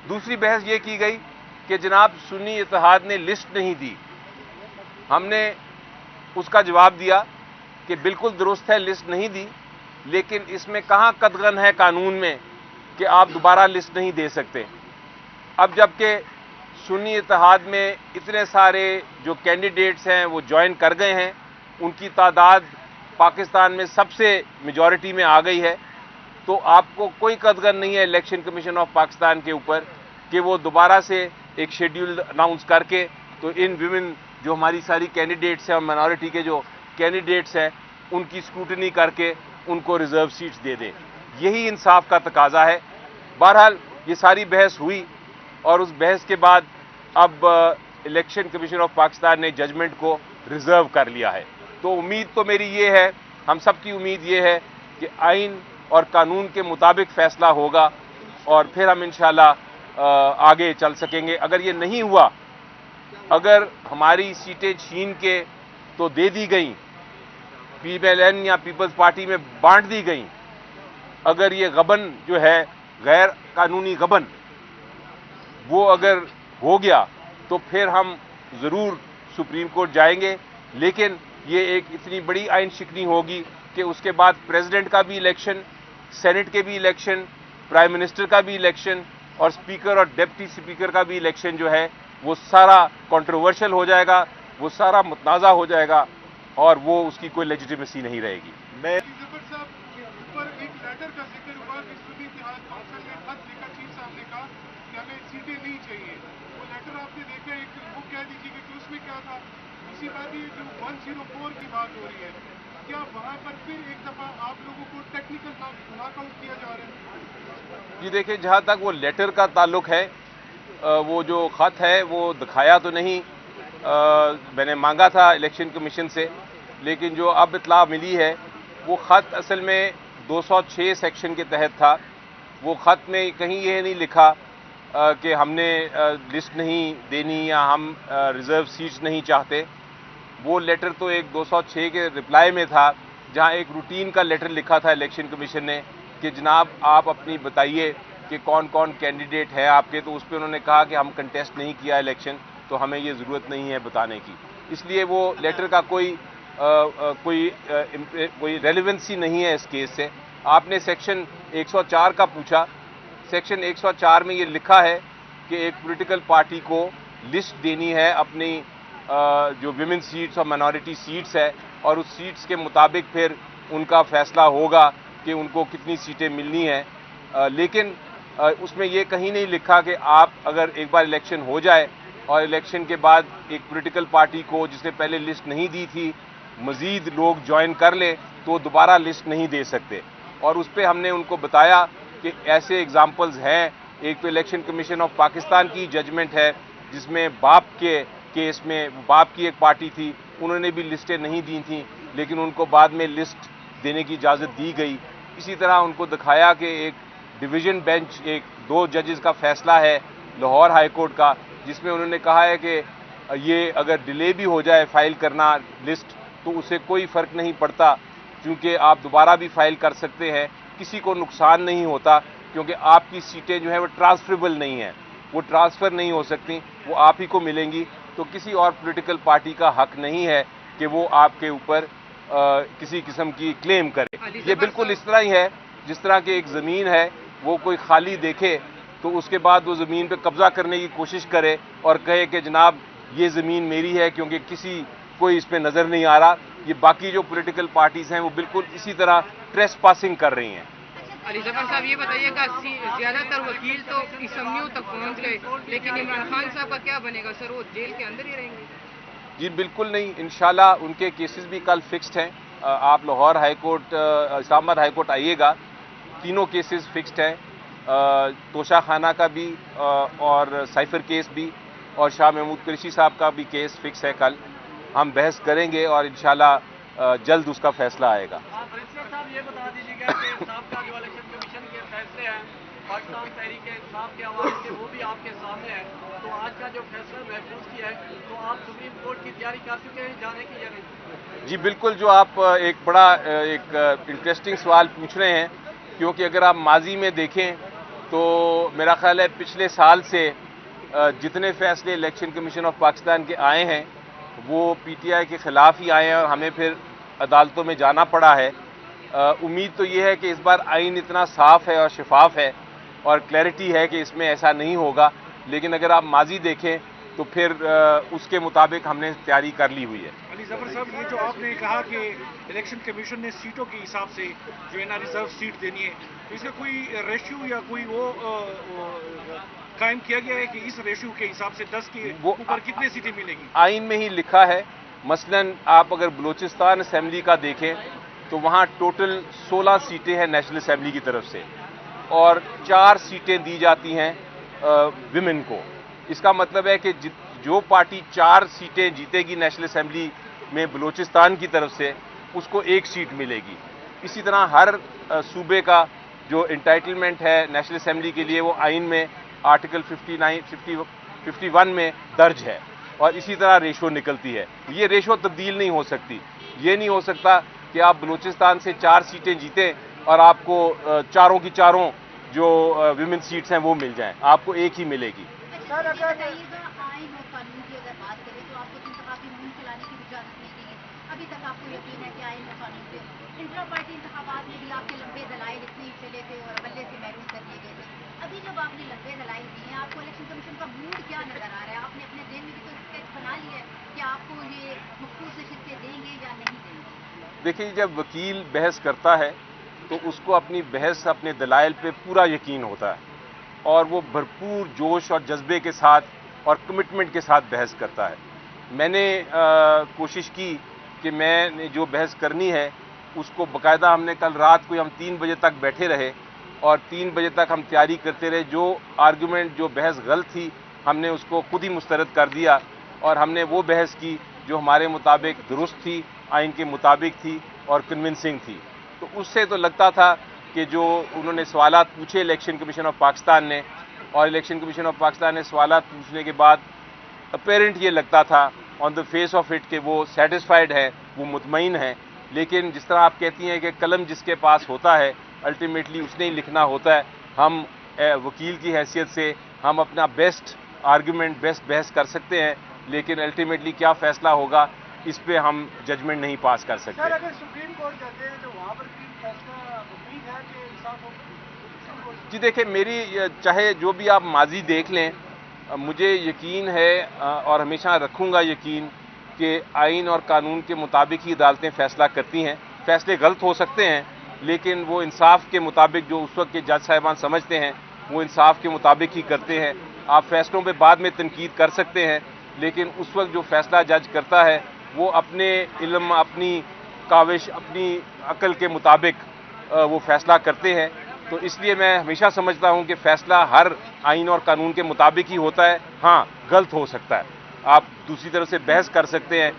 دوسری بحث یہ کی گئی کہ جناب سنی اتحاد نے لسٹ نہیں دی. ہم نے اس کا جواب دیا کہ بالکل درست ہے لسٹ نہیں دی، لیکن اس میں کہاں قدغن ہے قانون میں کہ آپ دوبارہ لسٹ نہیں دے سکتے. اب جبکہ سنی اتحاد میں اتنے سارے جو کینڈیڈیٹس ہیں وہ جوائن کر گئے ہیں، ان کی تعداد پاکستان میں سب سے میجورٹی میں آ گئی ہے، تو آپ کو کوئی قدغن نہیں ہے الیکشن کمیشن آف پاکستان کے اوپر کہ وہ دوبارہ سے ایک شیڈیول اناؤنس کر کے تو ان ویمن جو ہماری ساری کینڈیڈیٹس ہیں اور مائنورٹی کے جو کینڈیڈیٹس ہیں ان کی اسکروٹنی کر کے ان کو ریزرو سیٹس دے دیں. یہی انصاف کا تقاضا ہے. بہرحال یہ ساری بحث ہوئی اور اس بحث کے بعد اب الیکشن کمیشن آف پاکستان نے ججمنٹ کو ریزرو کر لیا ہے. تو امید تو میری یہ ہے، ہم سب کی امید یہ ہے کہ آئین اور قانون کے مطابق فیصلہ ہوگا اور پھر ہم انشاءاللہ آگے چل سکیں گے. اگر یہ نہیں ہوا، اگر ہماری سیٹیں چھین کے تو دے دی گئیں، پی پی ایل این یا پیپلز پارٹی میں بانٹ دی گئیں، اگر یہ غبن جو ہے غیر قانونی غبن وہ اگر ہو گیا تو پھر ہم ضرور سپریم کورٹ جائیں گے. لیکن یہ ایک اتنی بڑی آئین شکنی ہوگی کہ اس کے بعد پریزیڈنٹ کا بھی الیکشن، سینٹ کے بھی الیکشن، پرائم منسٹر کا بھی الیکشن اور اسپیکر اور ڈپٹی اسپیکر کا بھی الیکشن جو ہے وہ سارا کنٹروورشل ہو جائے گا، وہ سارا متنازع ہو جائے گا اور وہ اس کی کوئی لیجیٹیمیسی نہیں رہے گی. میں پر ایک لیٹر کا ذکر ہوا کہ سنی اتحاد کونسل نے خط لکھا چیف صاحب نے کہا کہ ہمیں سیٹیں نہیں چاہیے. وہ لیٹر آپ نے دیکھا، ایک وہ کہہ دیجیے کہ اس میں کیا تھا. اسی بات یہ جو 104 کی بات ہو رہی ہے، کیا وہاں پر پھر ایک دفعہ آپ لوگوں کو ٹیکنیکل ناک آؤٹ کیا جا رہا ہے؟ جی دیکھیں، جہاں تک وہ لیٹر کا تعلق ہے، وہ جو خط ہے وہ دکھایا تو نہیں، میں نے مانگا تھا الیکشن کمیشن سے، لیکن جو اب اطلاع ملی ہے وہ خط اصل میں 206 سیکشن کے تحت تھا. وہ خط میں کہیں یہ نہیں لکھا کہ ہم نے لسٹ نہیں دینی یا ہم ریزرو سیٹس نہیں چاہتے. وہ لیٹر تو ایک 206 کے رپلائی میں تھا، جہاں ایک روٹین کا لیٹر لکھا تھا الیکشن کمیشن نے کہ جناب آپ اپنی بتائیے کہ کون کون کینڈیڈیٹ ہے آپ کے. تو اس پہ انہوں نے کہا کہ ہم کنٹیسٹ نہیں کیا الیکشن، تو ہمیں یہ ضرورت نہیں ہے بتانے کی. اس لیے وہ لیٹر کا کوئی ریلیونسی نہیں ہے اس کیس سے. آپ نے سیکشن 104 کا پوچھا. سیکشن 104 میں یہ لکھا ہے کہ ایک پولیٹیکل پارٹی کو لسٹ دینی ہے اپنی جو ویمن سیٹس اور مائنورٹی سیٹس ہے، اور اس سیٹس کے مطابق پھر ان کا فیصلہ ہوگا کہ ان کو کتنی سیٹیں ملنی ہیں. لیکن اس میں یہ کہیں نہیں لکھا کہ آپ اگر ایک بار الیکشن ہو جائے اور الیکشن کے بعد ایک پولیٹیکل پارٹی کو جس نے پہلے لسٹ نہیں دی تھی مزید لوگ جوائن کر لیں تو وہ دوبارہ لسٹ نہیں دے سکتے. اور اس پہ ہم نے ان کو بتایا کہ ایسے ایگزامپلز ہیں. ایک تو الیکشن کمیشن آف پاکستان کی ججمنٹ ہے جس میں باپ کے کیس میں باپ کی ایک پارٹی تھی، انہوں نے بھی لسٹیں نہیں دی تھیں لیکن ان کو بعد میں لسٹ دینے کی اجازت دی گئی. اسی طرح ان کو دکھایا کہ ایک ڈویژن بینچ، ایک 2 ججز کا فیصلہ ہے لاہور ہائی کورٹ کا، جس میں انہوں نے کہا ہے کہ یہ اگر ڈیلے بھی ہو جائے فائل کرنا لسٹ تو اسے کوئی فرق نہیں پڑتا، کیونکہ آپ دوبارہ بھی فائل کر سکتے ہیں، کسی کو نقصان نہیں ہوتا کیونکہ آپ کی سیٹیں جو ہیں وہ ٹرانسفریبل نہیں ہیں، وہ ٹرانسفر نہیں ہو سکتی، وہ آپ ہی کو ملیں گی. تو کسی اور پولیٹیکل پارٹی کا حق نہیں ہے کہ وہ آپ کے اوپر کسی قسم کی کلیم کرے. یہ بالکل اس طرح ہی ہے جس طرح کہ ایک زمین ہے، وہ کوئی خالی دیکھے تو اس کے بعد وہ زمین پہ قبضہ کرنے کی کوشش کرے اور کہے کہ جناب یہ زمین میری ہے کیونکہ کسی کوئی اس پہ نظر نہیں آ رہا. یہ باقی جو پولیٹیکل پارٹیز ہیں وہ بالکل اسی طرح ٹریس پاسنگ کر رہی ہیں. علی ظفر صاحب یہ بتائیے گا، زیادہ تر وکیل تو اسمبلیوں تک پہنچ گئے، لیکن عمران خان صاحب کا کیا بنے گا؟ سر وہ جیل کے اندر ہی رہیں گے؟ جی بالکل نہیں، انشاءاللہ ان کے کیسز بھی کل فکسڈ ہیں. آپ لاہور ہائی کورٹ، اسلام آباد ہائی کورٹ آئیے گا، تینوں کیسز فکسڈ ہیں. توشہ خانہ کا بھی اور سائفر کیس بھی اور شاہ محمود قریشی صاحب کا بھی کیس فکس ہے. کل ہم بحث کریں گے اور انشاءاللہ جلد اس کا فیصلہ آئے گا. صاحب یہ بتا دیجیے گا کہ صاحب کا جو الیکشن کمیشن کے فیصلے ہیں پاکستان تحریک انصاف کے حوالے سے وہ بھی آپ کے سامنے ہے، تو آج کا جو فیصلہ محفوظ کیا ہے تو آپ سپریم کورٹ کی تیاری کر چکے ہیں جانے کی یا نہیں؟ جی بالکل، جو آپ ایک بڑا انٹرسٹنگ سوال پوچھ رہے ہیں، کیونکہ اگر آپ ماضی میں دیکھیں تو میرا خیال ہے پچھلے سال سے جتنے فیصلے الیکشن کمیشن آف پاکستان کے آئے ہیں وہ پی ٹی آئی کے خلاف ہی آئے ہیں اور ہمیں پھر عدالتوں میں جانا پڑا ہے. امید تو یہ ہے کہ اس بار آئین اتنا صاف ہے اور شفاف ہے اور کلیئرٹی ہے کہ اس میں ایسا نہیں ہوگا، لیکن اگر آپ ماضی دیکھیں تو پھر اس کے مطابق ہم نے تیاری کر لی ہوئی ہے. علی ظفر صاحب، یہ جو آپ نے کہا کہ الیکشن کمیشن نے سیٹوں کے حساب سے جو ہے نا ریزرو سیٹ دینی ہے، اس کا کوئی ریشیو یا کوئی وہ قائم کیا گیا ہے کہ اس ریشیو کے حساب سے 10 کے اوپر کتنے سیٹیں ملیں گی؟ آئین میں ہی لکھا ہے. مثلا آپ اگر بلوچستان اسمبلی کا دیکھیں تو وہاں ٹوٹل 16 سیٹیں ہیں نیشنل اسمبلی کی طرف سے اور 4 سیٹیں دی جاتی ہیں ویمن کو. اس کا مطلب ہے کہ جو پارٹی 4 سیٹیں جیتے گی نیشنل اسمبلی میں بلوچستان کی طرف سے اس کو 1 سیٹ ملے گی. اسی طرح ہر صوبے کا جو انٹائٹلمنٹ ہے نیشنل اسمبلی کے لیے وہ آئین میں آرٹیکل 51 میں درج ہے اور اسی طرح ریشو نکلتی ہے. یہ ریشو تبدیل نہیں ہو سکتی. یہ نہیں ہو سکتا کہ آپ بلوچستان سے 4 سیٹیں جیتیں اور آپ کو چاروں کی چاروں جو ویمن سیٹس ہیں وہ مل جائیں، آپ کو 1 ہی ملے گی. سر اگر آئین اور قانون کی اگر بات کریں تو آپ کو انتخابی مہم چلانے کی اجازت نہیں دی ہے. ابھی تک آپ کو یقین ہے کہ آئین اور قانون کے انٹرا پارٹی انتخابات میں بھی آپ کے لمبے دلائل اتنے ہی چلے تھے اور عملے سے محروم کر دیے گئے تھے. ابھی جب آپ نے لمبے دلائل دیے ہیں، آپ کو الیکشن کمیشن کا موڈ کیا نظر آ رہا ہے؟ آپ نے اپنے ذہن میں بھی تو اسکیچ بنا لیا ہے کہ آپ کو یہ مخصوص نشستیں دیں گے یا نہیں دیں گے؟ دیکھیے، جب وکیل بحث کرتا ہے تو اس کو اپنی بحث اپنے دلائل پہ پورا یقین ہوتا ہے اور وہ بھرپور جوش اور جذبے کے ساتھ اور کمٹمنٹ کے ساتھ بحث کرتا ہے. میں نے کوشش کی کہ میں نے جو بحث کرنی ہے اس کو باقاعدہ ہم نے کل رات کو ہم 3 بجے تک بیٹھے رہے اور 3 بجے تک ہم تیاری کرتے رہے. جو آرگومنٹ جو بحث غلط تھی ہم نے اس کو خود ہی مسترد کر دیا اور ہم نے وہ بحث کی جو ہمارے مطابق درست تھی، آئین کے مطابق تھی اور کنونسنگ تھی. تو اس سے تو لگتا تھا کہ جو انہوں نے سوالات پوچھے الیکشن کمیشن آف پاکستان نے اور الیکشن کمیشن آف پاکستان نے سوالات پوچھنے کے بعد اپیرنٹ یہ لگتا تھا آن دا فیس آف اٹ کہ وہ سیٹسفائیڈ ہے، وہ مطمئن ہیں. لیکن جس طرح آپ کہتی ہیں کہ قلم جس کے پاس ہوتا ہے الٹیمیٹلی اس نے ہی لکھنا ہوتا ہے. ہم وکیل کی حیثیت سے ہم اپنا بیسٹ آرگومنٹ بیسٹ بحث کر سکتے ہیں لیکن الٹیمیٹلی کیا فیصلہ ہوگا اس پہ ہم ججمنٹ نہیں پاس کر سکتے. سر اگر سپریم کورٹ جاتے ہیں تو وہاں پر بھی فیصلہ امید ہے کہ انصاف ہوگا؟ جی دیکھیں، میری چاہے جو بھی آپ ماضی دیکھ لیں، مجھے یقین ہے اور ہمیشہ رکھوں گا یقین کہ آئین اور قانون کے مطابق ہی عدالتیں فیصلہ کرتی ہیں. فیصلے غلط ہو سکتے ہیں لیکن وہ انصاف کے مطابق جو اس وقت کے جج صاحبان سمجھتے ہیں وہ انصاف کے مطابق ہی کرتے ہیں. آپ فیصلوں پہ بعد میں تنقید کر سکتے ہیں لیکن اس وقت جو فیصلہ جج کرتا ہے وہ اپنے علم، اپنی کاوش، اپنی عقل کے مطابق وہ فیصلہ کرتے ہیں. تو اس لیے میں ہمیشہ سمجھتا ہوں کہ فیصلہ ہر آئین اور قانون کے مطابق ہی ہوتا ہے. ہاں، غلط ہو سکتا ہے، آپ دوسری طرف سے بحث کر سکتے ہیں